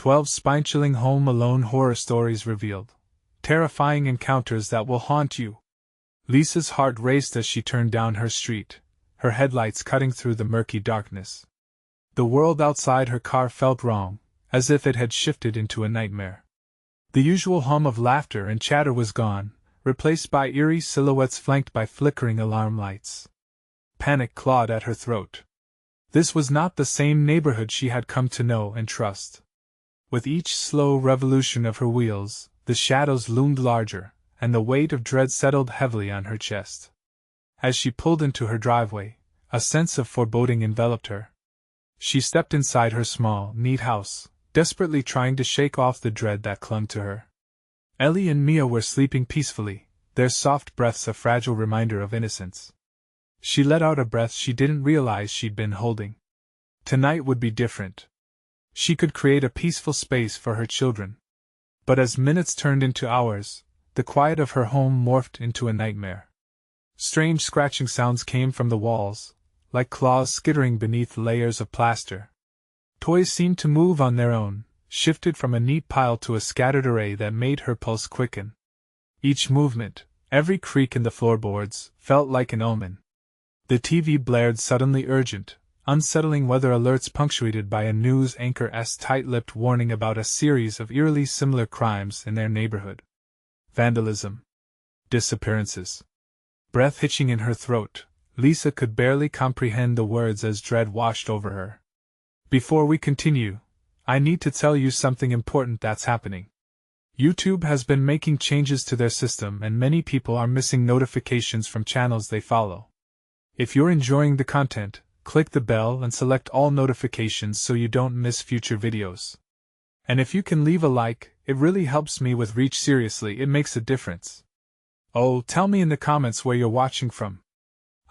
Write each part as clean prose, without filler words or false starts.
12 spine-chilling Home Alone horror stories revealed. Terrifying encounters that will haunt you. Lisa's heart raced as she turned down her street, her headlights cutting through the murky darkness. The world outside her car felt wrong, as if it had shifted into a nightmare. The usual hum of laughter and chatter was gone, replaced by eerie silhouettes flanked by flickering alarm lights. Panic clawed at her throat. This was not the same neighborhood she had come to know and trust. With each slow revolution of her wheels, the shadows loomed larger, and the weight of dread settled heavily on her chest. As she pulled into her driveway, a sense of foreboding enveloped her. She stepped inside her small, neat house, desperately trying to shake off the dread that clung to her. Ellie and Mia were sleeping peacefully, their soft breaths a fragile reminder of innocence. She let out a breath she didn't realize she'd been holding. Tonight would be different. She could create a peaceful space for her children. But as minutes turned into hours, the quiet of her home morphed into a nightmare. Strange scratching sounds came from the walls, like claws skittering beneath layers of plaster. Toys seemed to move on their own, shifted from a neat pile to a scattered array that made her pulse quicken. Each movement, every creak in the floorboards, felt like an omen. The TV blared suddenly urgent, unsettling weather alerts punctuated by a news anchor's tight-lipped warning about a series of eerily similar crimes in their neighborhood. Vandalism. Disappearances. Breath hitching in her throat, Lisa could barely comprehend the words as dread washed over her. Before we continue, I need to tell you something important that's happening. YouTube has been making changes to their system and many people are missing notifications from channels they follow. If you're enjoying the content, click the bell and select all notifications so you don't miss future videos. And if you can leave a like, it really helps me with reach. Seriously, it makes a difference. Oh, tell me in the comments where you're watching from.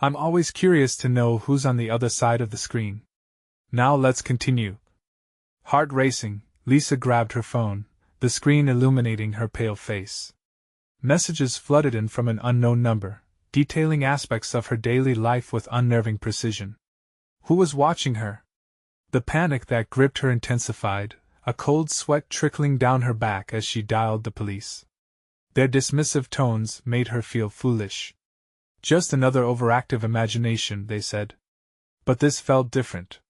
I'm always curious to know who's on the other side of the screen. Now let's continue. Heart racing, Lisa grabbed her phone, the screen illuminating her pale face. Messages flooded in from an unknown number, detailing aspects of her daily life with unnerving precision. Who was watching her? The panic that gripped her intensified, a cold sweat trickling down her back as she dialed the police. Their dismissive tones made her feel foolish. Just another overactive imagination, they said. But this felt different.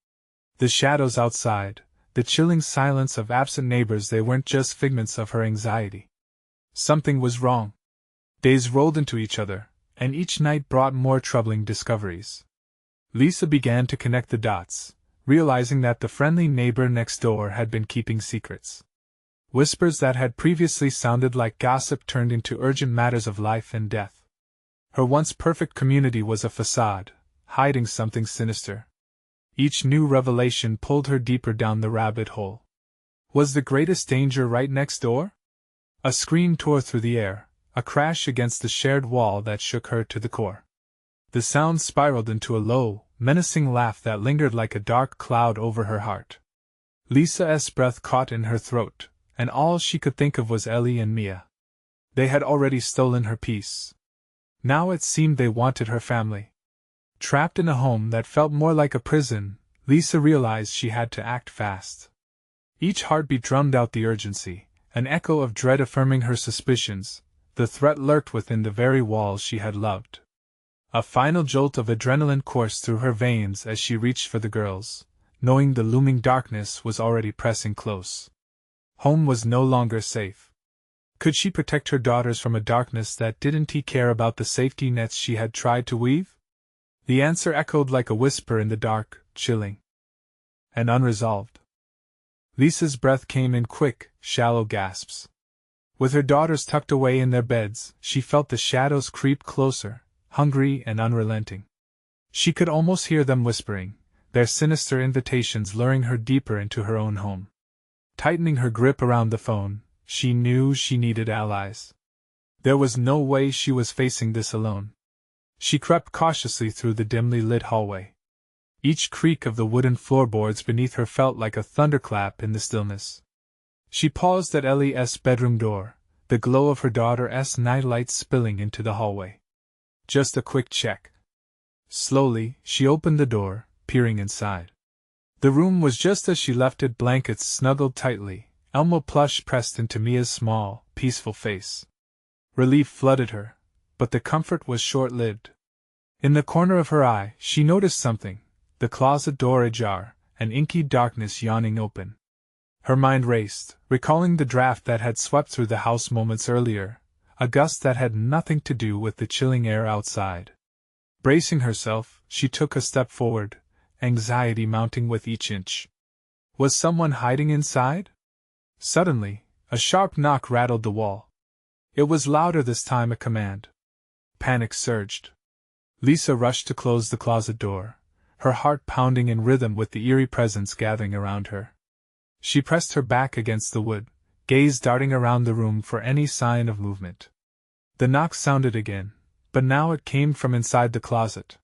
The shadows outside, the chilling silence of absent neighbors, they weren't just figments of her anxiety. Something was wrong. Days rolled into each other, and each night brought more troubling discoveries. Lisa began to connect the dots, realizing that the friendly neighbor next door had been keeping secrets. Whispers that had previously sounded like gossip turned into urgent matters of life and death. Her once perfect community was a facade, hiding something sinister. Each new revelation pulled her deeper down the rabbit hole. Was the greatest danger right next door? A scream tore through the air, a crash against the shared wall that shook her to the core. The sound spiraled into a low, menacing laugh that lingered like a dark cloud over her heart. Lisa's breath caught in her throat, and all she could think of was Ellie and Mia. They had already stolen her peace. Now it seemed they wanted her family. Trapped in a home that felt more like a prison, Lisa realized she had to act fast. Each heartbeat drummed out the urgency, an echo of dread affirming her suspicions. The threat lurked within the very walls she had loved. A final jolt of adrenaline coursed through her veins as she reached for the girls, knowing the looming darkness was already pressing close. Home was no longer safe. Could she protect her daughters from a darkness that didn't care about the safety nets she had tried to weave? The answer echoed like a whisper in the dark, chilling and unresolved. Lisa's breath came in quick, shallow gasps. With her daughters tucked away in their beds, she felt the shadows creep closer, hungry and unrelenting. She could almost hear them whispering, their sinister invitations luring her deeper into her own home. Tightening her grip around the phone, she knew she needed allies. There was no way she was facing this alone. She crept cautiously through the dimly lit hallway. Each creak of the wooden floorboards beneath her felt like a thunderclap in the stillness. She paused at Ellie's bedroom door, the glow of her daughter's nightlight spilling into the hallway. Just a quick check. Slowly, she opened the door, peering inside. The room was just as she left it, blankets snuggled tightly, Elmo plush pressed into Mia's small, peaceful face. Relief flooded her, but the comfort was short-lived. In the corner of her eye, she noticed something, the closet door ajar, and inky darkness yawning open. Her mind raced, recalling the draft that had swept through the house moments earlier, a gust that had nothing to do with the chilling air outside. Bracing herself, she took a step forward, anxiety mounting with each inch. Was someone hiding inside? Suddenly, a sharp knock rattled the wall. It was louder this time, a command. Panic surged. Lisa rushed to close the closet door, her heart pounding in rhythm with the eerie presence gathering around her. She pressed her back against the wood, gaze darting around the room for any sign of movement. The knock sounded again, but now it came from inside the closet.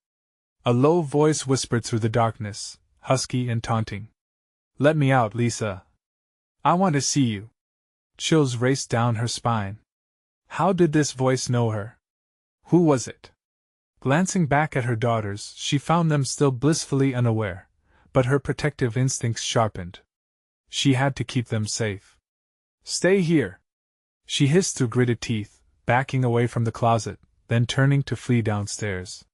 A low voice whispered through the darkness, husky and taunting. "Let me out, Lisa. I want to see you." Chills raced down her spine. How did this voice know her? Who was it? Glancing back at her daughters, she found them still blissfully unaware, but her protective instincts sharpened. She had to keep them safe. "Stay here!" she hissed through gritted teeth, backing away from the closet, then turning to flee downstairs.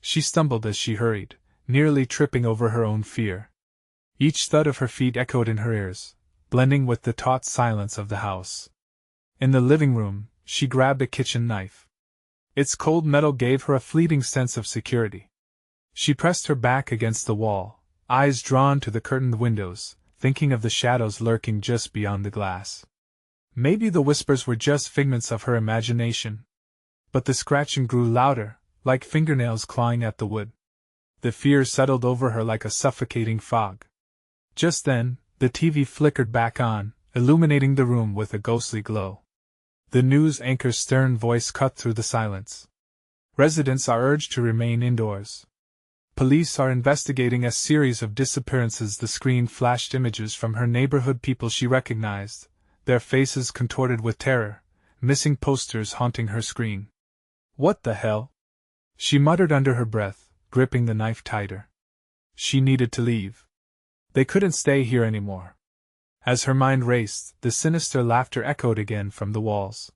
She stumbled as she hurried, nearly tripping over her own fear. Each thud of her feet echoed in her ears, blending with the taut silence of the house. In the living room, she grabbed a kitchen knife. Its cold metal gave her a fleeting sense of security. She pressed her back against the wall, eyes drawn to the curtained windows, thinking of the shadows lurking just beyond the glass. Maybe the whispers were just figments of her imagination. But the scratching grew louder, like fingernails clawing at the wood. The fear settled over her like a suffocating fog. Just then, the TV flickered back on, illuminating the room with a ghostly glow. The news anchor's stern voice cut through the silence. Residents are urged to remain indoors. Police are investigating a series of disappearances. The screen flashed images from her neighborhood, people she recognized, their faces contorted with terror, missing posters haunting her screen. What the hell? She muttered under her breath, gripping the knife tighter. She needed to leave. They couldn't stay here anymore. As her mind raced, the sinister laughter echoed again from the walls.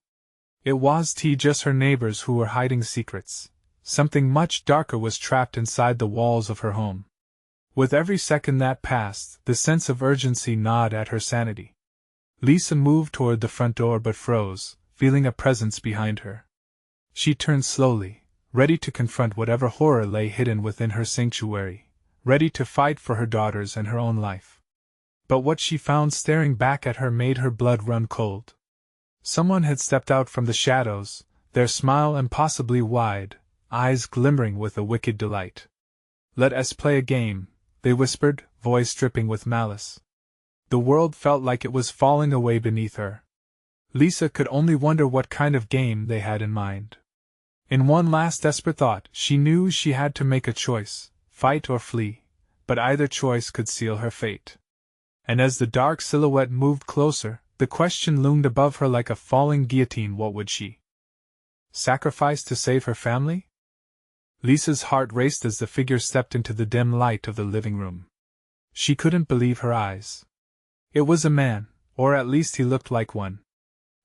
It was just her neighbors who were hiding secrets. Something much darker was trapped inside the walls of her home. With every second that passed, the sense of urgency gnawed at her sanity. Lisa moved toward the front door but froze, feeling a presence behind her. She turned slowly, ready to confront whatever horror lay hidden within her sanctuary, ready to fight for her daughters and her own life. But what she found staring back at her made her blood run cold. Someone had stepped out from the shadows, their smile impossibly wide, eyes glimmering with a wicked delight. "Let us play a game," they whispered, voice dripping with malice. The world felt like it was falling away beneath her. Lisa could only wonder what kind of game they had in mind. In one last desperate thought, she knew she had to make a choice, fight or flee, but either choice could seal her fate. And as the dark silhouette moved closer, the question loomed above her like a falling guillotine: what would she sacrifice to save her family? Lisa's heart raced as the figure stepped into the dim light of the living room. She couldn't believe her eyes. It was a man, or at least he looked like one.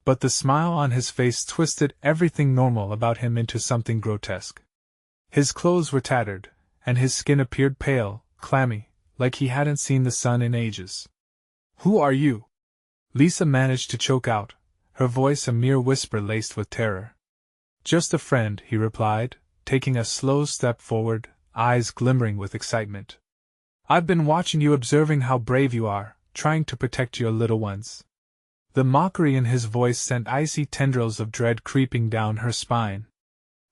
But the smile on his face twisted everything normal about him into something grotesque. His clothes were tattered, and his skin appeared pale, clammy, like he hadn't seen the sun in ages. "Who are you?" Lisa managed to choke out, her voice a mere whisper laced with terror. "Just a friend," he replied, taking a slow step forward, eyes glimmering with excitement. "I've been watching you, observing how brave you are, trying to protect your little ones." The mockery in his voice sent icy tendrils of dread creeping down her spine.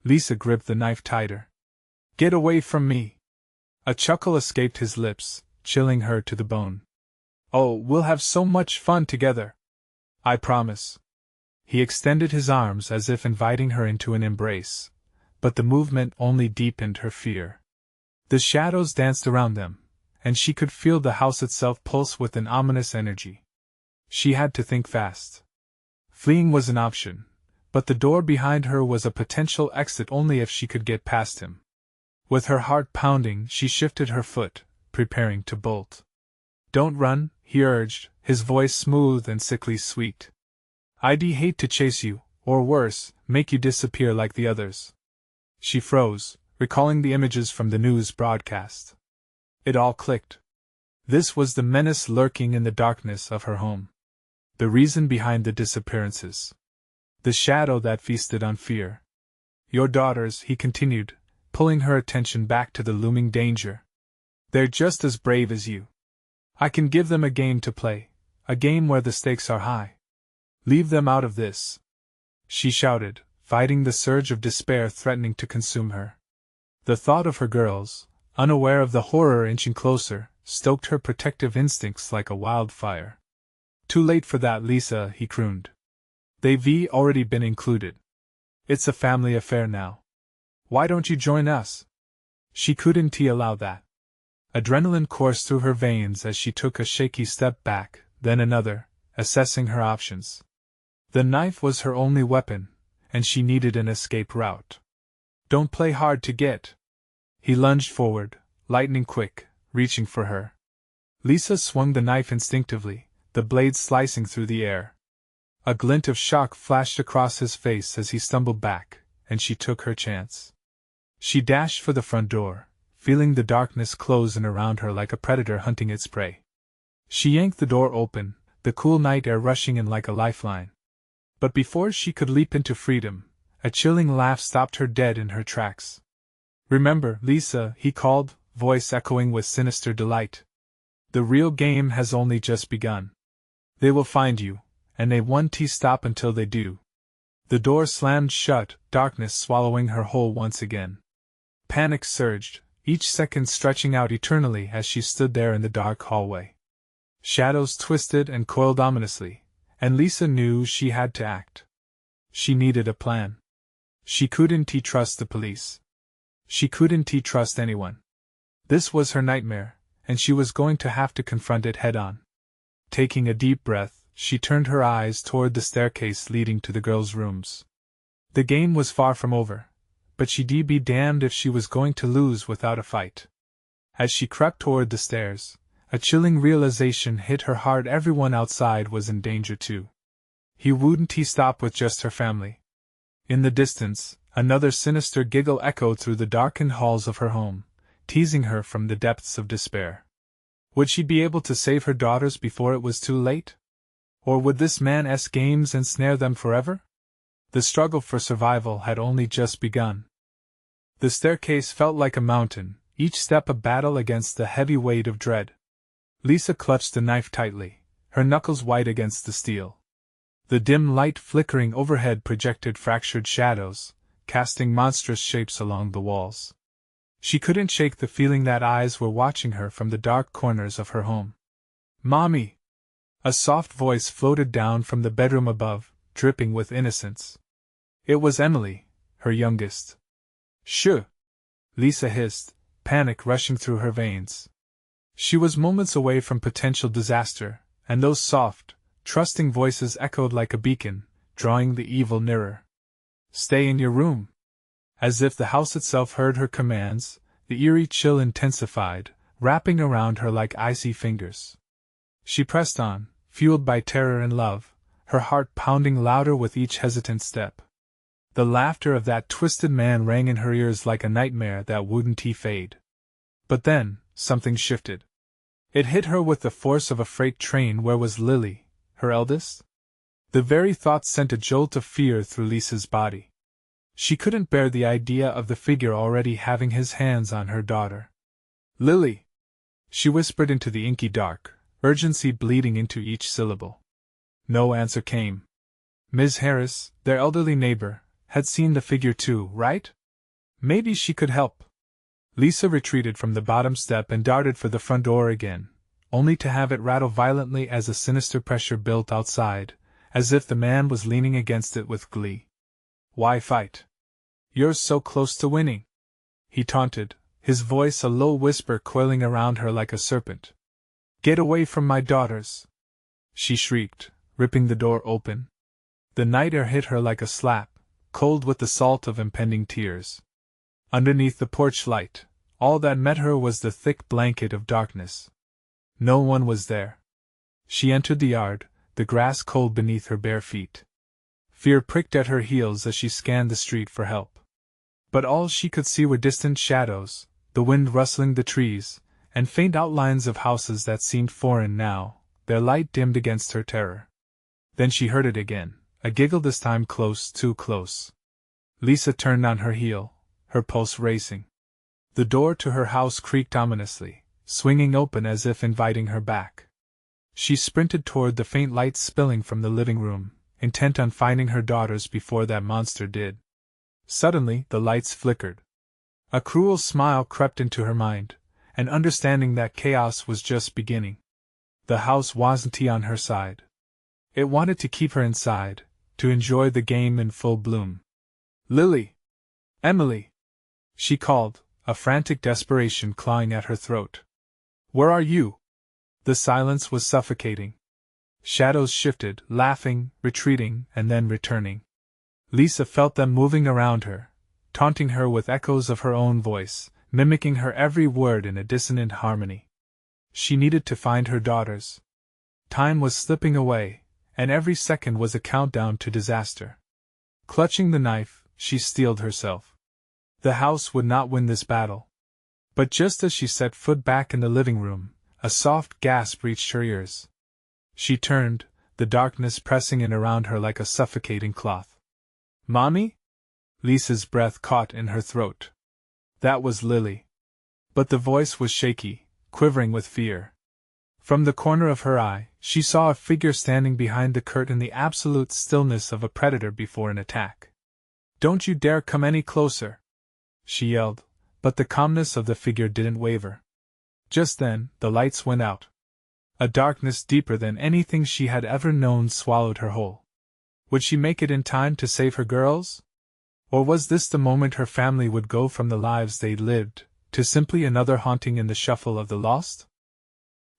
Lisa gripped the knife tighter. "Get away from me!" A chuckle escaped his lips, chilling her to the bone. "Oh, we'll have so much fun together. I promise." He extended his arms as if inviting her into an embrace, but the movement only deepened her fear. The shadows danced around them, and she could feel the house itself pulse with an ominous energy. She had to think fast. Fleeing was an option, but the door behind her was a potential exit only if she could get past him. With her heart pounding, she shifted her foot, preparing to bolt. "Don't run," he urged, his voice smooth and sickly sweet. "I'd hate to chase you, or worse, make you disappear like the others." She froze, recalling the images from the news broadcast. It all clicked. This was the menace lurking in the darkness of her home. The reason behind the disappearances. The shadow that feasted on fear. "Your daughters," he continued, pulling her attention back to the looming danger. "They're just as brave as you. I can give them a game to play, a game where the stakes are high. Leave them out of this," she shouted, fighting the surge of despair threatening to consume her. The thought of her girls, unaware of the horror inching closer, stoked her protective instincts like a wildfire. "Too late for that, Lisa," he crooned. "They've already been included. It's a family affair now. Why don't you join us?" She couldn't allow that. Adrenaline coursed through her veins as she took a shaky step back, then another, assessing her options. The knife was her only weapon, and she needed an escape route. "Don't play hard to get." He lunged forward, lightning quick, reaching for her. Lisa swung the knife instinctively, the blade slicing through the air. A glint of shock flashed across his face as he stumbled back, and she took her chance. She dashed for the front door, feeling the darkness close in around her like a predator hunting its prey. She yanked the door open, the cool night air rushing in like a lifeline. But before she could leap into freedom, a chilling laugh stopped her dead in her tracks. "Remember, Lisa," he called, voice echoing with sinister delight. "The real game has only just begun. They will find you, and they won't stop until they do." The door slammed shut, darkness swallowing her whole once again. Panic surged, each second stretching out eternally as she stood there in the dark hallway. Shadows twisted and coiled ominously, and Lisa knew she had to act. She needed a plan. She couldn't trust the police. She couldn't trust anyone. This was her nightmare, and she was going to have to confront it head-on. Taking a deep breath, she turned her eyes toward the staircase leading to the girls' rooms. The game was far from over, but she'd be damned if she was going to lose without a fight. As she crept toward the stairs, a chilling realization hit her heart: everyone outside was in danger too. He wouldn't stop with just her family. In the distance, another sinister giggle echoed through the darkened halls of her home, teasing her from the depths of despair. Would she be able to save her daughters before it was too late? Or would this man's games ensnare them forever? The struggle for survival had only just begun. The staircase felt like a mountain, each step a battle against the heavy weight of dread. Lisa clutched the knife tightly, her knuckles white against the steel. The dim light flickering overhead projected fractured shadows, casting monstrous shapes along the walls. She couldn't shake the feeling that eyes were watching her from the dark corners of her home. "Mommy!" A soft voice floated down from the bedroom above, dripping with innocence. It was Emily, her youngest. "Shh!" Lisa hissed, panic rushing through her veins. She was moments away from potential disaster, and those soft, trusting voices echoed like a beacon, drawing the evil nearer. "Stay in your room." As if the house itself heard her commands, the eerie chill intensified, wrapping around her like icy fingers. She pressed on, fueled by terror and love, her heart pounding louder with each hesitant step. The laughter of that twisted man rang in her ears like a nightmare that wouldn't fade. But then, something shifted. It hit her with the force of a freight train. Where was Lily, her eldest? The very thought sent a jolt of fear through Lisa's body. She couldn't bear the idea of the figure already having his hands on her daughter. "Lily!" she whispered into the inky dark, urgency bleeding into each syllable. No answer came. Ms. Harris, their elderly neighbor, had seen the figure too, right? Maybe she could help. Lisa retreated from the bottom step and darted for the front door again, only to have it rattle violently as a sinister pressure built outside, as if the man was leaning against it with glee. "Why fight? You're so close to winning," he taunted, his voice a low whisper coiling around her like a serpent. "Get away from my daughters!" she shrieked, ripping the door open. The night air hit her like a slap, cold with the salt of impending tears. Underneath the porch light, all that met her was the thick blanket of darkness. No one was there. She entered the yard, the grass cold beneath her bare feet. Fear pricked at her heels as she scanned the street for help. But all she could see were distant shadows, the wind rustling the trees, and faint outlines of houses that seemed foreign now, their light dimmed against her terror. Then she heard it again, a giggle this time close, too close. Lisa turned on her heel, her pulse racing. The door to her house creaked ominously, swinging open as if inviting her back. She sprinted toward the faint light spilling from the living room, intent on finding her daughters before that monster did. Suddenly, the lights flickered. A cruel smile crept into her mind, an understanding that chaos was just beginning. The house wasn't on her side. It wanted to keep her inside, to enjoy the game in full bloom. "Lily! Emily!" she called, a frantic desperation clawing at her throat. "Where are you?" The silence was suffocating. Shadows shifted, laughing, retreating, and then returning. Lisa felt them moving around her, taunting her with echoes of her own voice, mimicking her every word in a dissonant harmony. She needed to find her daughters. Time was slipping away, and every second was a countdown to disaster. Clutching the knife, she steeled herself. The house would not win this battle. But just as she set foot back in the living room, a soft gasp reached her ears. She turned, the darkness pressing in around her like a suffocating cloth. "Mommy?" Lisa's breath caught in her throat. That was Lily. But the voice was shaky, quivering with fear. From the corner of her eye, she saw a figure standing behind the curtain, the absolute stillness of a predator before an attack. "Don't you dare come any closer!" she yelled, but the calmness of the figure didn't waver. Just then, the lights went out. A darkness deeper than anything she had ever known swallowed her whole. Would she make it in time to save her girls? Or was this the moment her family would go from the lives they'd lived, to simply another haunting in the shuffle of the lost?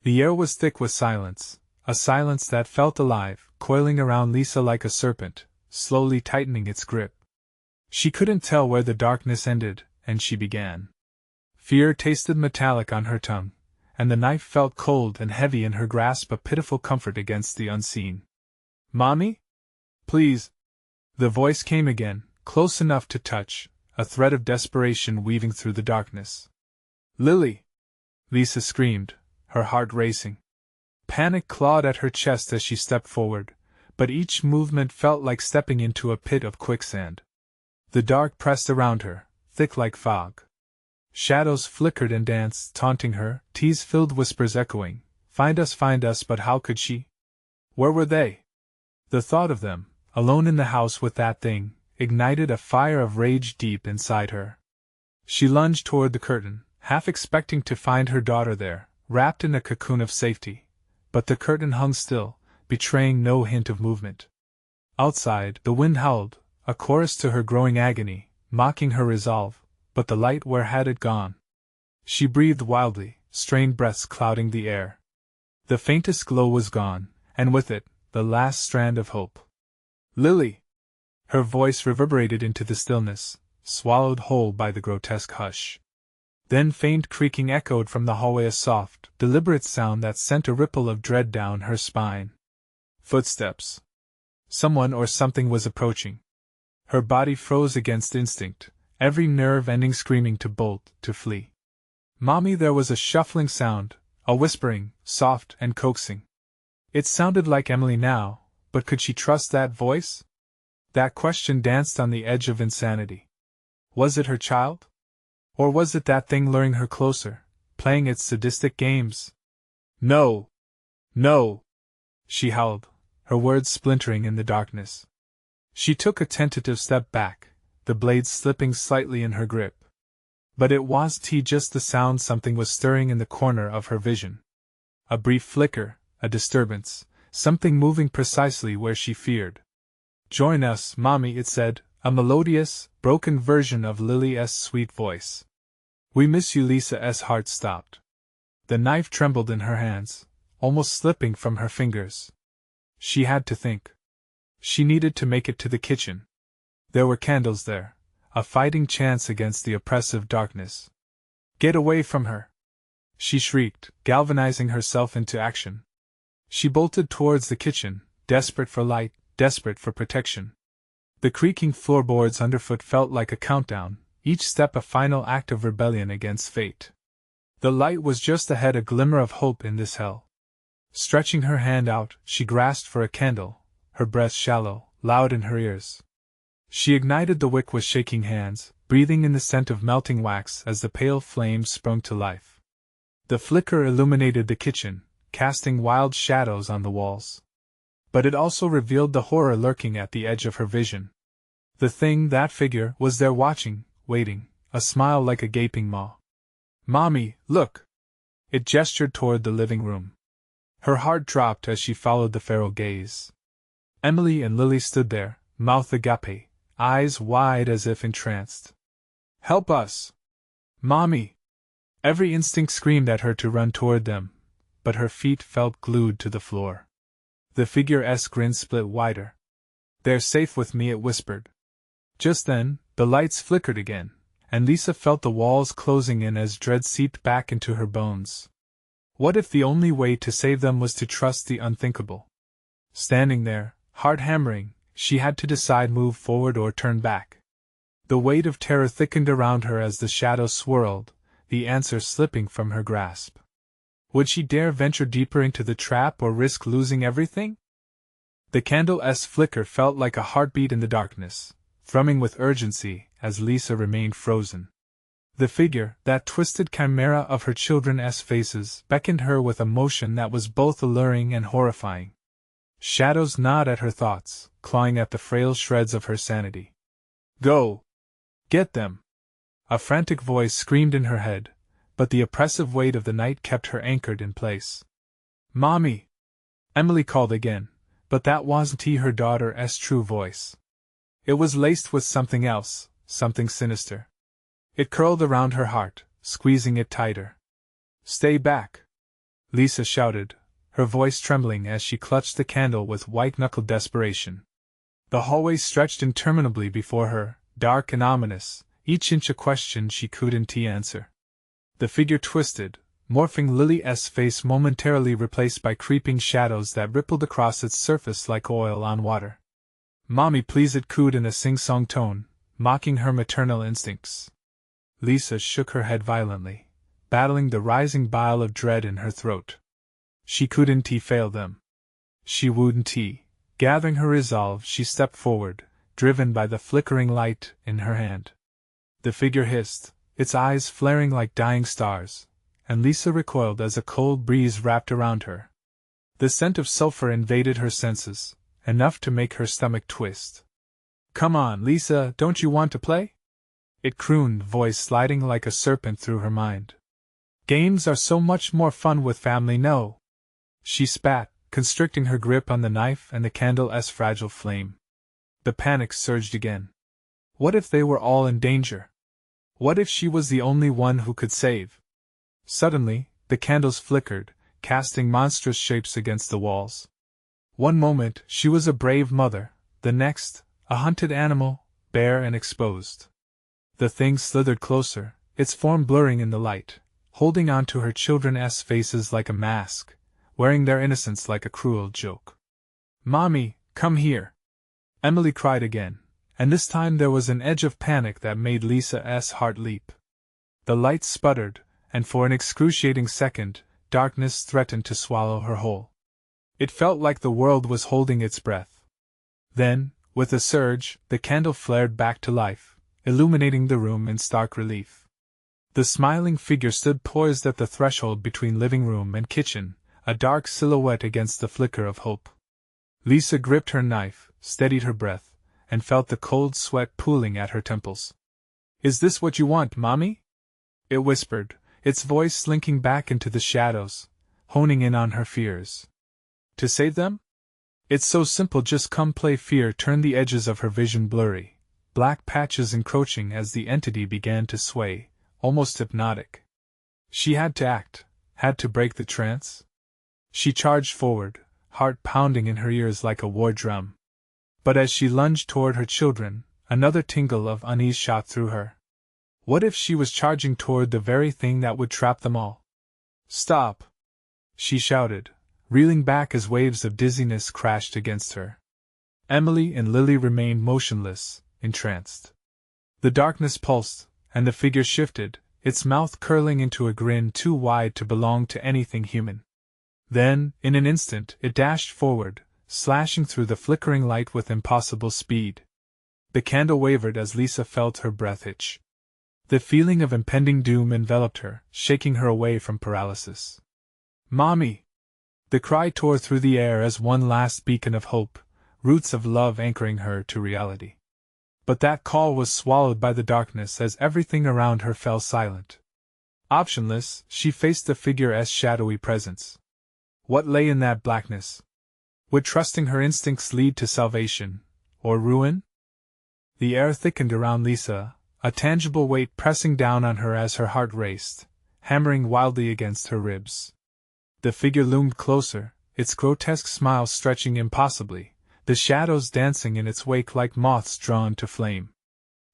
The air was thick with silence, a silence that felt alive, coiling around Lisa like a serpent, slowly tightening its grip. She couldn't tell where the darkness ended, and she began. Fear tasted metallic on her tongue, and the knife felt cold and heavy in her grasp, a pitiful comfort against the unseen. "Mommy? Please!" The voice came again, close enough to touch, a thread of desperation weaving through the darkness. "Lily!" Lisa screamed, her heart racing. Panic clawed at her chest as she stepped forward, but each movement felt like stepping into a pit of quicksand. The dark pressed around her, thick like fog. Shadows flickered and danced, taunting her, tease-filled whispers echoing, find us, but how could she? Where were they? The thought of them, alone in the house with that thing, ignited a fire of rage deep inside her. She lunged toward the curtain, half expecting to find her daughter there, wrapped in a cocoon of safety. But the curtain hung still, betraying no hint of movement. Outside, the wind howled, a chorus to her growing agony, mocking her resolve, but the light, where had it gone? She breathed wildly, strained breaths clouding the air. The faintest glow was gone, and with it, the last strand of hope. "Lily!" Her voice reverberated into the stillness, swallowed whole by the grotesque hush. Then faint creaking echoed from the hallway, a soft, deliberate sound that sent a ripple of dread down her spine. Footsteps. Someone or something was approaching. Her body froze against instinct, every nerve ending screaming to bolt, to flee. "Mommy!" There was a shuffling sound, a whispering, soft and coaxing. It sounded like Emily now, but could she trust that voice? That question danced on the edge of insanity. Was it her child? Or was it that thing luring her closer, playing its sadistic games? "No! No!" she howled, her words splintering in the darkness. She took a tentative step back, the blade slipping slightly in her grip. But it wasn't just the sound, something was stirring in the corner of her vision. A brief flicker, a disturbance, something moving precisely where she feared. "Join us, Mommy," it said, a melodious, broken version of Lily's sweet voice. "We miss you." Lisa's heart stopped. The knife trembled in her hands, almost slipping from her fingers. She had to think. She needed to make it to the kitchen. There were candles there, a fighting chance against the oppressive darkness. "Get away from her!" she shrieked, galvanizing herself into action. She bolted towards the kitchen, desperate for light, desperate for protection. The creaking floorboards underfoot felt like a countdown, each step a final act of rebellion against fate. The light was just ahead, a glimmer of hope in this hell. Stretching her hand out, she grasped for a candle, her breath shallow, loud in her ears. She ignited the wick with shaking hands, breathing in the scent of melting wax as the pale flames sprung to life. The flicker illuminated the kitchen, casting wild shadows on the walls. But it also revealed the horror lurking at the edge of her vision. The thing, that figure, was there watching, waiting, a smile like a gaping maw. "Mommy, look!" It gestured toward the living room. Her heart dropped as she followed the feral gaze. Emily and Lily stood there, mouth agape, eyes wide as if entranced. "Help us! Mommy!" Every instinct screamed at her to run toward them, but her feet felt glued to the floor. The figure's grin split wider. "They're safe with me," it whispered. Just then, the lights flickered again, and Lisa felt the walls closing in as dread seeped back into her bones. What if the only way to save them was to trust the unthinkable? Standing there, heart hammering, she had to decide: move forward or turn back. The weight of terror thickened around her as the shadows swirled, the answer slipping from her grasp. Would she dare venture deeper into the trap or risk losing everything? The candle's flicker felt like a heartbeat in the darkness, thrumming with urgency as Lisa remained frozen. The figure, that twisted chimera of her children's faces, beckoned her with a motion that was both alluring and horrifying. Shadows gnawed at her thoughts, clawing at the frail shreds of her sanity. "Go! Get them!" A frantic voice screamed in her head, but the oppressive weight of the night kept her anchored in place. "Mommy!" Emily called again, but that wasn't her daughter's true voice. It was laced with something else, something sinister. It curled around her heart, squeezing it tighter. "Stay back!" Lisa shouted, her voice trembling as she clutched the candle with white-knuckled desperation. The hallway stretched interminably before her, dark and ominous, each inch a question she couldn't answer. The figure twisted, morphing Lily's face, momentarily replaced by creeping shadows that rippled across its surface like oil on water. "Mommy, please," it cooed in a sing-song tone, mocking her maternal instincts. Lisa shook her head violently, battling the rising bile of dread in her throat. She couldn't fail them. She wouldn't. Gathering her resolve, she stepped forward, driven by the flickering light in her hand. The figure hissed, its eyes flaring like dying stars, and Lisa recoiled as a cold breeze wrapped around her. The scent of sulfur invaded her senses, enough to make her stomach twist. "Come on, Lisa, don't you want to play?" It crooned, voice sliding like a serpent through her mind. "Games are so much more fun with family, no?" She spat, constricting her grip on the knife and the candle's fragile flame. The panic surged again. What if they were all in danger? What if she was the only one who could save? Suddenly, the candles flickered, casting monstrous shapes against the walls. One moment, she was a brave mother, the next, a hunted animal, bare and exposed. The thing slithered closer, its form blurring in the light, holding on to her children's faces like a mask, wearing their innocence like a cruel joke. "Mommy, come here!" Emily cried again, and this time there was an edge of panic that made Lisa's heart leap. The light sputtered, and for an excruciating second, darkness threatened to swallow her whole. It felt like the world was holding its breath. Then, with a surge, the candle flared back to life, illuminating the room in stark relief. The smiling figure stood poised at the threshold between living room and kitchen, a dark silhouette against the flicker of hope. Lisa gripped her knife, steadied her breath, and felt the cold sweat pooling at her temples. "Is this what you want, Mommy?" it whispered, its voice slinking back into the shadows, honing in on her fears. To save them? It's so simple, just come play. Fear turned the edges of her vision blurry, black patches encroaching as the entity began to sway, almost hypnotic. She had to act, had to break the trance. She charged forward, heart pounding in her ears like a war drum. But as she lunged toward her children, another tingle of unease shot through her. What if she was charging toward the very thing that would trap them all? "Stop!" she shouted, reeling back as waves of dizziness crashed against her. Emily and Lily remained motionless, entranced. The darkness pulsed, and the figure shifted, its mouth curling into a grin too wide to belong to anything human. Then, in an instant, it dashed forward, slashing through the flickering light with impossible speed. The candle wavered as Lisa felt her breath hitch. The feeling of impending doom enveloped her, shaking her away from paralysis. "Mommy!" The cry tore through the air as one last beacon of hope, roots of love anchoring her to reality. But that call was swallowed by the darkness as everything around her fell silent. Optionless, she faced the figure's shadowy presence. What lay in that blackness? Would trusting her instincts lead to salvation, or ruin? The air thickened around Lisa, a tangible weight pressing down on her as her heart raced, hammering wildly against her ribs. The figure loomed closer, its grotesque smile stretching impossibly, the shadows dancing in its wake like moths drawn to flame.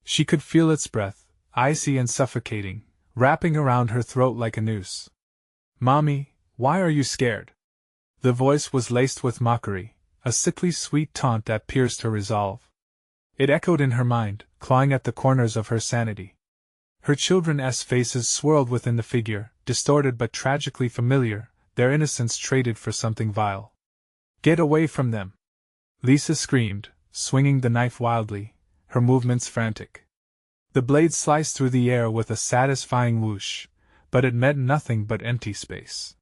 She could feel its breath, icy and suffocating, wrapping around her throat like a noose. "Mommy, why are you scared?" The voice was laced with mockery, a sickly sweet taunt that pierced her resolve. It echoed in her mind, clawing at the corners of her sanity. Her children's faces swirled within the figure, distorted but tragically familiar, their innocence traded for something vile. "Get away from them!" Lisa screamed, swinging the knife wildly, her movements frantic. The blade sliced through the air with a satisfying whoosh, but it met nothing but empty space.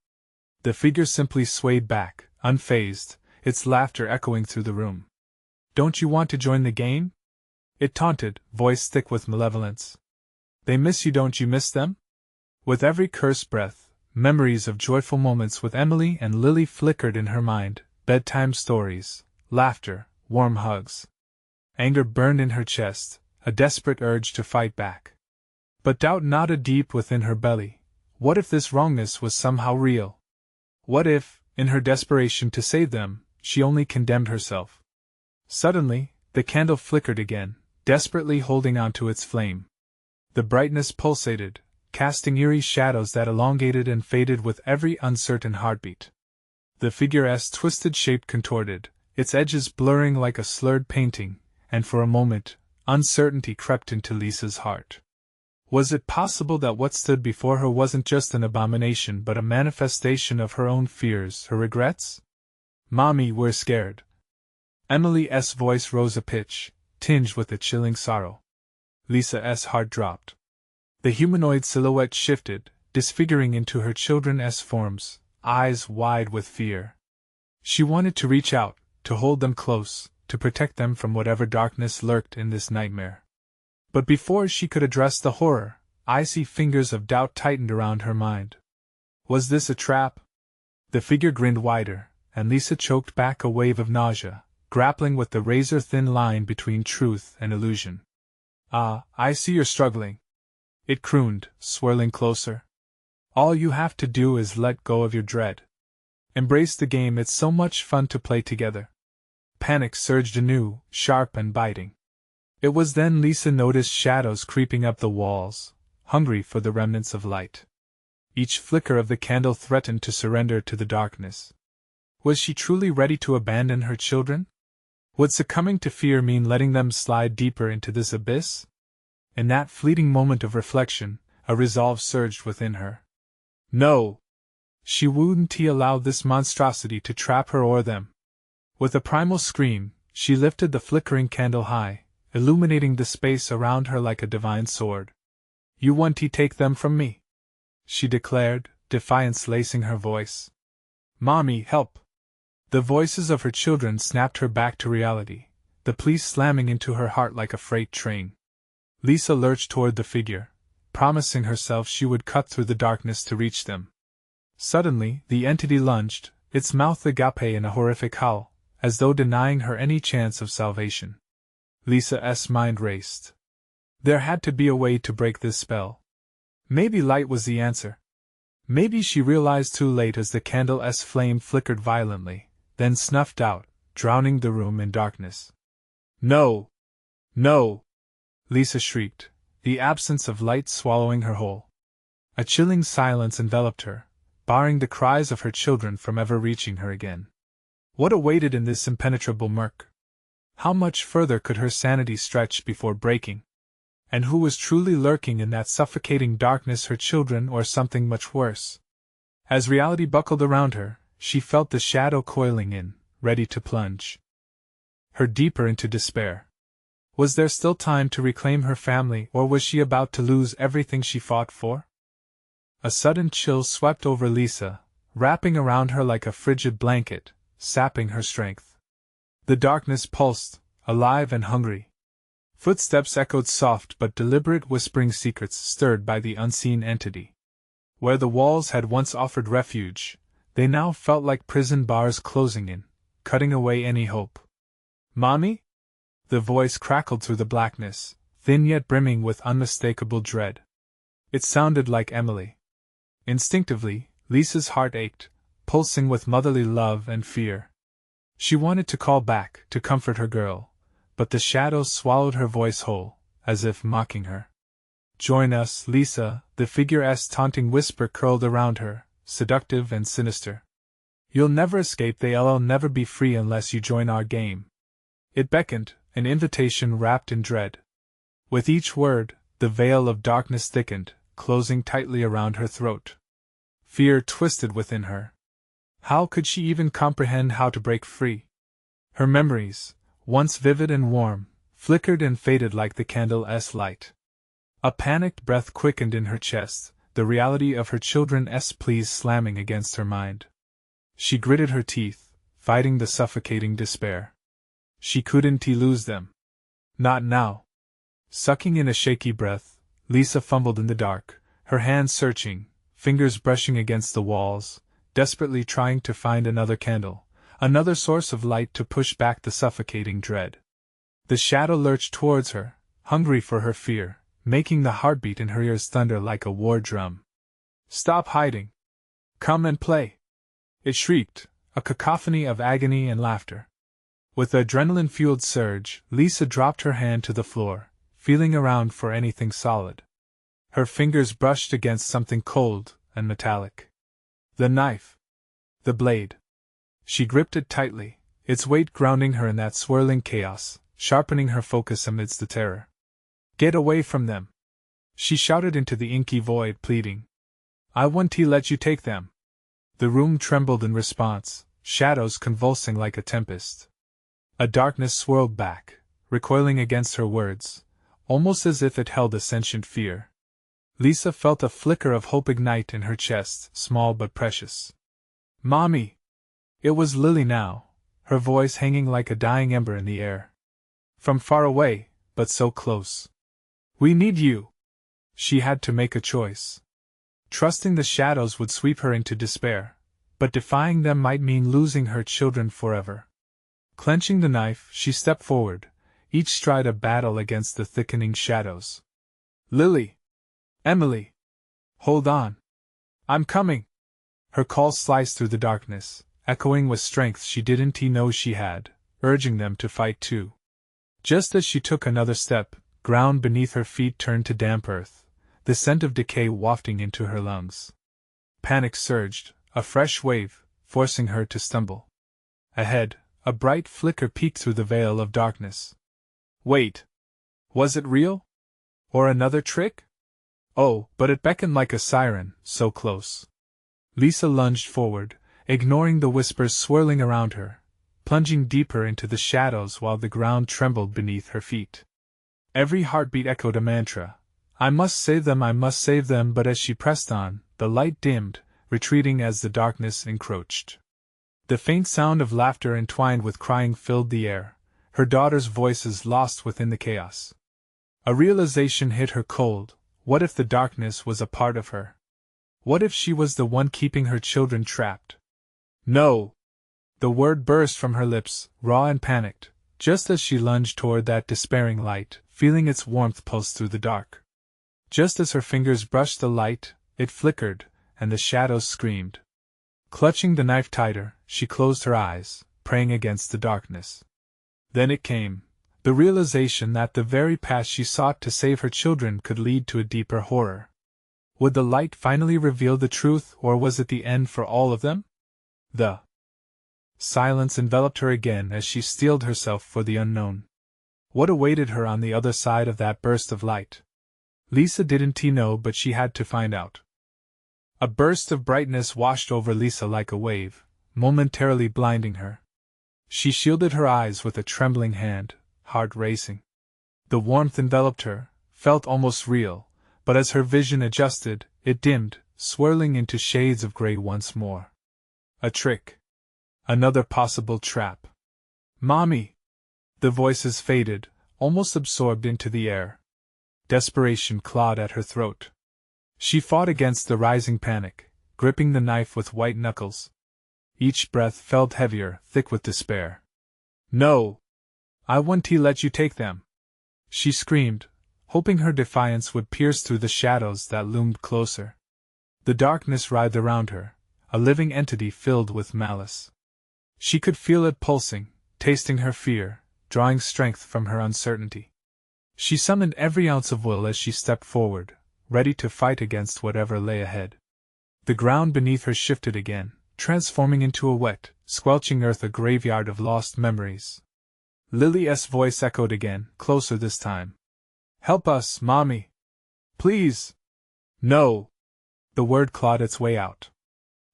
The figure simply swayed back, unfazed, its laughter echoing through the room. "Don't you want to join the game?" it taunted, voice thick with malevolence. "They miss you, don't you miss them?" With every cursed breath, memories of joyful moments with Emily and Lily flickered in her mind, bedtime stories, laughter, warm hugs. Anger burned in her chest, a desperate urge to fight back. But doubt knotted deep within her belly. What if this wrongness was somehow real? What if, in her desperation to save them, she only condemned herself? Suddenly, the candle flickered again, desperately holding on to its flame. The brightness pulsated, casting eerie shadows that elongated and faded with every uncertain heartbeat. The figure's twisted shape contorted, its edges blurring like a slurred painting, and for a moment, uncertainty crept into Lisa's heart. Was it possible that what stood before her wasn't just an abomination but a manifestation of her own fears, her regrets? "Mommy, we're scared." Emily's voice rose a pitch, tinged with a chilling sorrow. Lisa's heart dropped. The humanoid silhouette shifted, disfiguring into her children's forms, eyes wide with fear. She wanted to reach out, to hold them close, to protect them from whatever darkness lurked in this nightmare. But before she could address the horror, icy fingers of doubt tightened around her mind. Was this a trap? The figure grinned wider, and Lisa choked back a wave of nausea, grappling with the razor-thin line between truth and illusion. "Ah, I see you're struggling," it crooned, swirling closer. "All you have to do is let go of your dread. Embrace the game, it's so much fun to play together." Panic surged anew, sharp and biting. It was then Lisa noticed shadows creeping up the walls, hungry for the remnants of light. Each flicker of the candle threatened to surrender to the darkness. Was she truly ready to abandon her children? Would succumbing to fear mean letting them slide deeper into this abyss? In that fleeting moment of reflection, a resolve surged within her. No! She wouldn't allow this monstrosity to trap her or them. With a primal scream, she lifted the flickering candle high, illuminating the space around her like a divine sword. "You won't take them from me," she declared, defiance lacing her voice. "Mommy, help!" The voices of her children snapped her back to reality, the plea slamming into her heart like a freight train. Lisa lurched toward the figure, promising herself she would cut through the darkness to reach them. Suddenly, the entity lunged, its mouth agape in a horrific howl, as though denying her any chance of salvation. Lisa's mind raced. There had to be a way to break this spell. Maybe light was the answer. Maybe she realized too late as the candle's flame flickered violently, then snuffed out, drowning the room in darkness. "No! No!" Lisa shrieked, the absence of light swallowing her whole. A chilling silence enveloped her, barring the cries of her children from ever reaching her again. What awaited in this impenetrable murk? How much further could her sanity stretch before breaking? And who was truly lurking in that suffocating darkness, her children or something much worse? As reality buckled around her, she felt the shadow coiling in, ready to plunge her deeper into despair. Was there still time to reclaim her family, or was she about to lose everything she fought for? A sudden chill swept over Lisa, wrapping around her like a frigid blanket, sapping her strength. The darkness pulsed, alive and hungry. Footsteps echoed soft but deliberate, whispering secrets stirred by the unseen entity. Where the walls had once offered refuge, they now felt like prison bars closing in, cutting away any hope. "Mommy?" The voice crackled through the blackness, thin yet brimming with unmistakable dread. It sounded like Emily. Instinctively, Lisa's heart ached, pulsing with motherly love and fear. She wanted to call back, to comfort her girl, but the shadows swallowed her voice whole, as if mocking her. "Join us, Lisa," the figure's taunting whisper curled around her, seductive and sinister. "You'll never escape, they'll never be free unless you join our game." It beckoned, an invitation wrapped in dread. With each word, the veil of darkness thickened, closing tightly around her throat. Fear twisted within her. How could she even comprehend how to break free? Her memories, once vivid and warm, flickered and faded like the candle's light. A panicked breath quickened in her chest, the reality of her children's pleas slamming against her mind. She gritted her teeth, fighting the suffocating despair. She couldn't lose them. Not now. Sucking in a shaky breath, Lisa fumbled in the dark, her hands searching, fingers brushing against the walls, desperately trying to find another candle, another source of light to push back the suffocating dread. The shadow lurched towards her, hungry for her fear, making the heartbeat in her ears thunder like a war drum. "Stop hiding! Come and play!" it shrieked, a cacophony of agony and laughter. With adrenaline-fueled surge, Lisa dropped her hand to the floor, feeling around for anything solid. Her fingers brushed against something cold and metallic. The knife. The blade. She gripped it tightly, its weight grounding her in that swirling chaos, sharpening her focus amidst the terror. "Get away from them!" she shouted into the inky void, pleading. "I won't let you take them." The room trembled in response, shadows convulsing like a tempest. A darkness swirled back, recoiling against her words, almost as if it held a sentient fear. Lisa felt a flicker of hope ignite in her chest, small but precious. "Mommy!" It was Lily now, her voice hanging like a dying ember in the air. From far away, but so close. "We need you!" She had to make a choice. Trusting the shadows would sweep her into despair, but defying them might mean losing her children forever. Clenching the knife, she stepped forward, each stride a battle against the thickening shadows. "Lily! Emily! Hold on! I'm coming!" Her call sliced through the darkness, echoing with strength she didn't know she had, urging them to fight too. Just as she took another step, ground beneath her feet turned to damp earth, the scent of decay wafting into her lungs. Panic surged, a fresh wave, forcing her to stumble. Ahead, a bright flicker peeked through the veil of darkness. Wait! Was it real? Or another trick? Oh, but it beckoned like a siren, so close. Lisa lunged forward, ignoring the whispers swirling around her, plunging deeper into the shadows while the ground trembled beneath her feet. Every heartbeat echoed a mantra. I must save them, but as she pressed on, the light dimmed, retreating as the darkness encroached. The faint sound of laughter entwined with crying filled the air, her daughters' voices lost within the chaos. A realization hit her cold. What if the darkness was a part of her? What if she was the one keeping her children trapped? No! The word burst from her lips, raw and panicked, just as she lunged toward that despairing light, feeling its warmth pulse through the dark. Just as her fingers brushed the light, it flickered, and the shadows screamed. Clutching the knife tighter, she closed her eyes, praying against the darkness. Then it came, the realization that the very path she sought to save her children could lead to a deeper horror. Would the light finally reveal the truth, or was it the end for all of them? The silence enveloped her again as she steeled herself for the unknown. What awaited her on the other side of that burst of light? Lisa didn't know, but she had to find out. A burst of brightness washed over Lisa like a wave, momentarily blinding her. She shielded her eyes with a trembling hand, heart racing. The warmth enveloped her, felt almost real, but as her vision adjusted, it dimmed, swirling into shades of gray once more. A trick. Another possible trap. "Mommy!" The voices faded, almost absorbed into the air. Desperation clawed at her throat. She fought against the rising panic, gripping the knife with white knuckles. Each breath felt heavier, thick with despair. "No! I won't let you take them!" she screamed, hoping her defiance would pierce through the shadows that loomed closer. The darkness writhed around her, a living entity filled with malice. She could feel it pulsing, tasting her fear, drawing strength from her uncertainty. She summoned every ounce of will as she stepped forward, ready to fight against whatever lay ahead. The ground beneath her shifted again, transforming into a wet, squelching earth, a graveyard of lost memories. Lily's voice echoed again, closer this time. "Help us, Mommy! Please!" "No!" The word clawed its way out.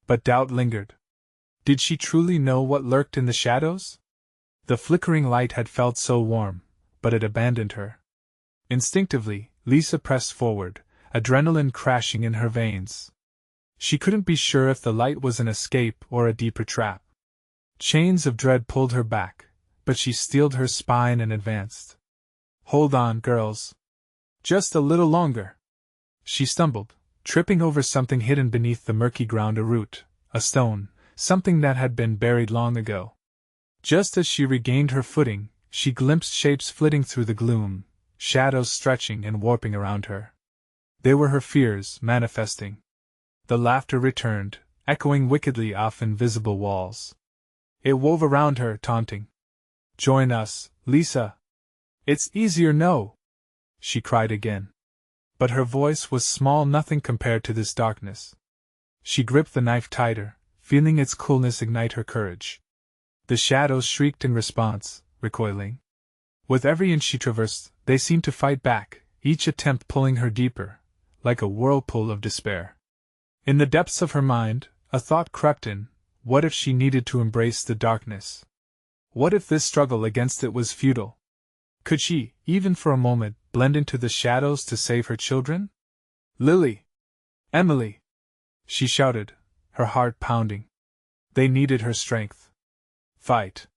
But doubt lingered. Did she truly know what lurked in the shadows? The flickering light had felt so warm, but it abandoned her. Instinctively, Lisa pressed forward, adrenaline crashing in her veins. She couldn't be sure if the light was an escape or a deeper trap. Chains of dread pulled her back, but she steeled her spine and advanced. "Hold on, girls. Just a little longer." She stumbled, tripping over something hidden beneath the murky ground, a root, a stone, something that had been buried long ago. Just as she regained her footing, she glimpsed shapes flitting through the gloom, shadows stretching and warping around her. They were her fears manifesting. The laughter returned, echoing wickedly off invisible walls. It wove around her, taunting. "Join us, Lisa! It's easier, no!" she cried again. But her voice was small, nothing compared to this darkness. She gripped the knife tighter, feeling its coolness ignite her courage. The shadows shrieked in response, recoiling. With every inch she traversed, they seemed to fight back, each attempt pulling her deeper, like a whirlpool of despair. In the depths of her mind, a thought crept in: what if she needed to embrace the darkness? What if this struggle against it was futile? Could she, even for a moment, blend into the shadows to save her children? "Lily! Emily!" she shouted, her heart pounding. They needed her strength. "Fight!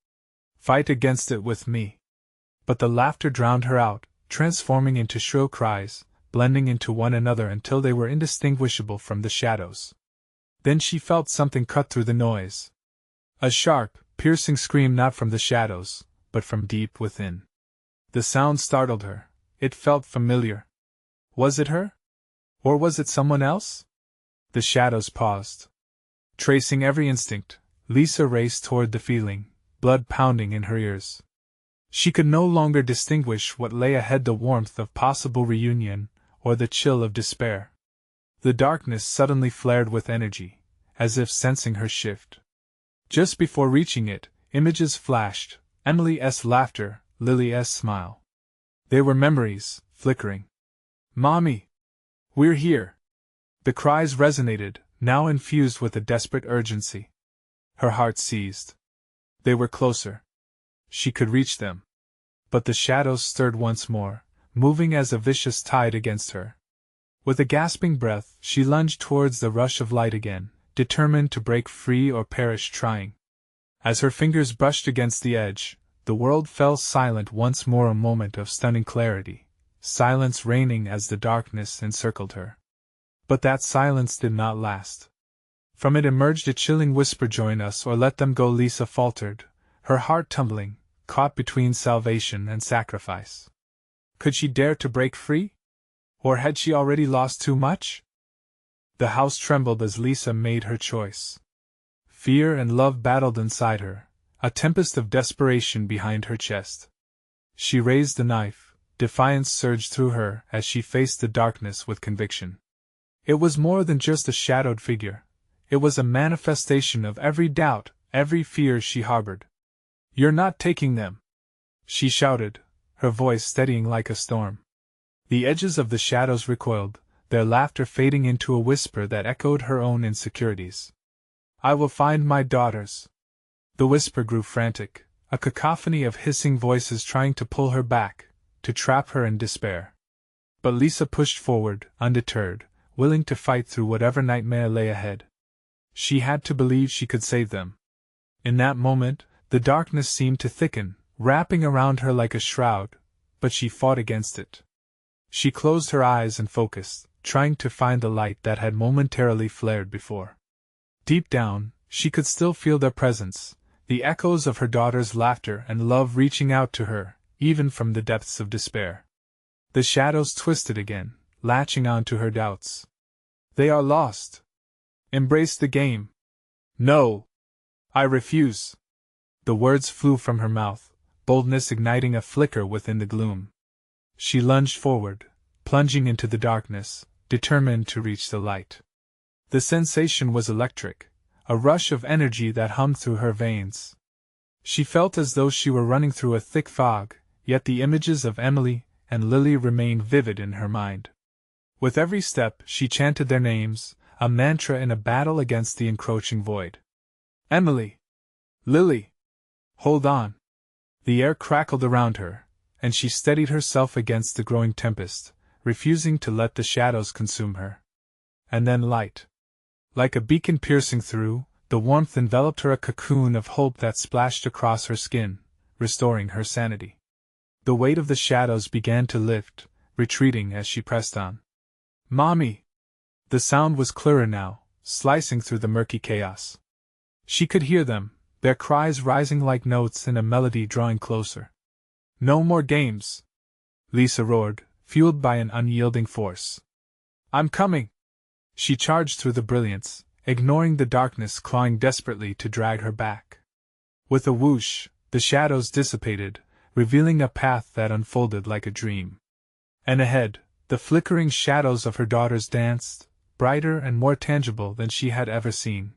Fight against it with me!" But the laughter drowned her out, transforming into shrill cries, blending into one another until they were indistinguishable from the shadows. Then she felt something cut through the noise. A sharp, piercing scream, not from the shadows, but from deep within. The sound startled her. It felt familiar. Was it her? Or was it someone else? The shadows paused. Tracing every instinct, Lisa raced toward the feeling, blood pounding in her ears. She could no longer distinguish what lay ahead, the warmth of possible reunion, or the chill of despair. The darkness suddenly flared with energy, as if sensing her shift. Just before reaching it, images flashed: Emily's laughter, Lily's smile. They were memories, flickering. "Mommy! We're here!" The cries resonated, now infused with a desperate urgency. Her heart seized. They were closer. She could reach them. But the shadows stirred once more, moving as a vicious tide against her. With a gasping breath, she lunged towards the rush of light again, determined to break free or perish trying. As her fingers brushed against the edge, the world fell silent once more, a moment of stunning clarity, silence reigning as the darkness encircled her. But that silence did not last. From it emerged a chilling whisper: "Join us or let them go." Lisa faltered, her heart tumbling, caught between salvation and sacrifice. Could she dare to break free? Or had she already lost too much? The house trembled as Lisa made her choice. Fear and love battled inside her, a tempest of desperation behind her chest. She raised the knife, defiance surged through her as she faced the darkness with conviction. It was more than just a shadowed figure. It was a manifestation of every doubt, every fear she harbored. "You're not taking them!" she shouted, her voice steadying like a storm. The edges of the shadows recoiled, their laughter fading into a whisper that echoed her own insecurities. "I will find my daughters." The whisper grew frantic, a cacophony of hissing voices trying to pull her back, to trap her in despair. But Lisa pushed forward, undeterred, willing to fight through whatever nightmare lay ahead. She had to believe she could save them. In that moment, the darkness seemed to thicken, wrapping around her like a shroud, but she fought against it. She closed her eyes and focused, trying to find the light that had momentarily flared before. Deep down, she could still feel their presence, the echoes of her daughter's laughter and love reaching out to her, even from the depths of despair. The shadows twisted again, latching on to her doubts. "They are lost. Embrace the game." "No! I refuse." The words flew from her mouth, boldness igniting a flicker within the gloom. She lunged forward, plunging into the darkness, determined to reach the light. The sensation was electric, a rush of energy that hummed through her veins. She felt as though she were running through a thick fog, yet the images of Emily and Lily remained vivid in her mind. With every step, she chanted their names, a mantra in a battle against the encroaching void. "Emily! Lily! Hold on!" The air crackled around her, and she steadied herself against the growing tempest, refusing to let the shadows consume her. And then light. Like a beacon piercing through, the warmth enveloped her, a cocoon of hope that splashed across her skin, restoring her sanity. The weight of the shadows began to lift, retreating as she pressed on. "Mommy!" The sound was clearer now, slicing through the murky chaos. She could hear them, their cries rising like notes in a melody drawing closer. "No more games!" Lisa roared, fueled by an unyielding force. "I'm coming!" She charged through the brilliance, ignoring the darkness clawing desperately to drag her back. With a whoosh, the shadows dissipated, revealing a path that unfolded like a dream. And ahead, the flickering shadows of her daughters danced, brighter and more tangible than she had ever seen.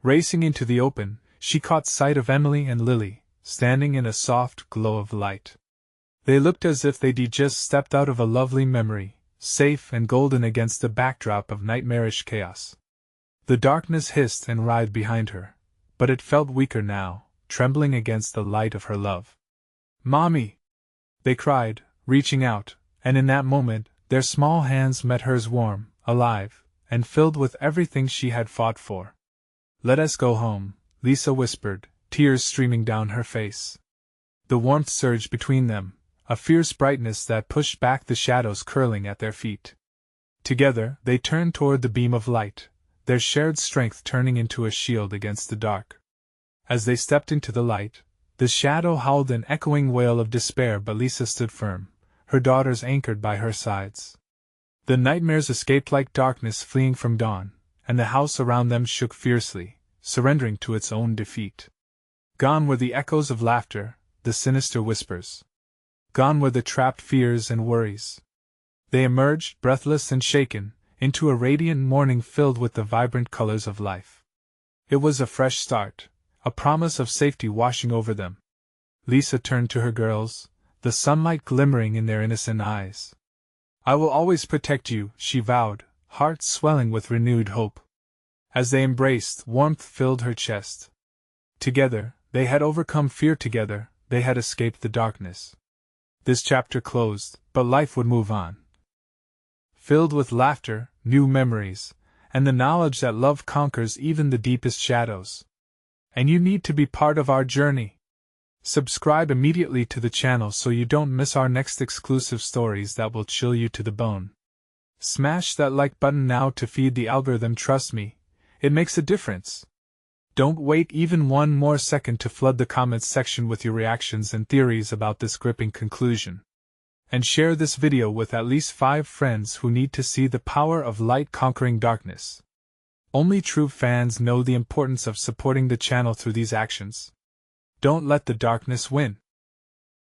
Racing into the open, she caught sight of Emily and Lily, standing in a soft glow of light. They looked as if they'd just stepped out of a lovely memory, safe and golden against the backdrop of nightmarish chaos. The darkness hissed and writhed behind her, but it felt weaker now, trembling against the light of her love. "Mommy!" they cried, reaching out, and in that moment, their small hands met hers, warm, alive, and filled with everything she had fought for. "Let us go home," Lisa whispered, tears streaming down her face. The warmth surged between them, a fierce brightness that pushed back the shadows curling at their feet. Together, they turned toward the beam of light, their shared strength turning into a shield against the dark. As they stepped into the light, the shadow howled an echoing wail of despair, but Lisa stood firm, her daughters anchored by her sides. The nightmares escaped like darkness fleeing from dawn, and the house around them shook fiercely, surrendering to its own defeat. Gone were the echoes of laughter, the sinister whispers. Gone were the trapped fears and worries. They emerged, breathless and shaken, into a radiant morning filled with the vibrant colors of life. It was a fresh start, a promise of safety washing over them. Lisa turned to her girls, the sunlight glimmering in their innocent eyes. "I will always protect you," she vowed, heart swelling with renewed hope. As they embraced, warmth filled her chest. Together, they had overcome fear, together, they had escaped the darkness. This chapter closed, but life would move on. Filled with laughter, new memories, and the knowledge that love conquers even the deepest shadows. And you need to be part of our journey. Subscribe immediately to the channel so you don't miss our next exclusive stories that will chill you to the bone. Smash that like button now to feed the algorithm, trust me, it makes a difference. Don't wait even one more second to flood the comments section with your reactions and theories about this gripping conclusion. And share this video with at least 5 friends who need to see the power of light conquering darkness. Only true fans know the importance of supporting the channel through these actions. Don't let the darkness win.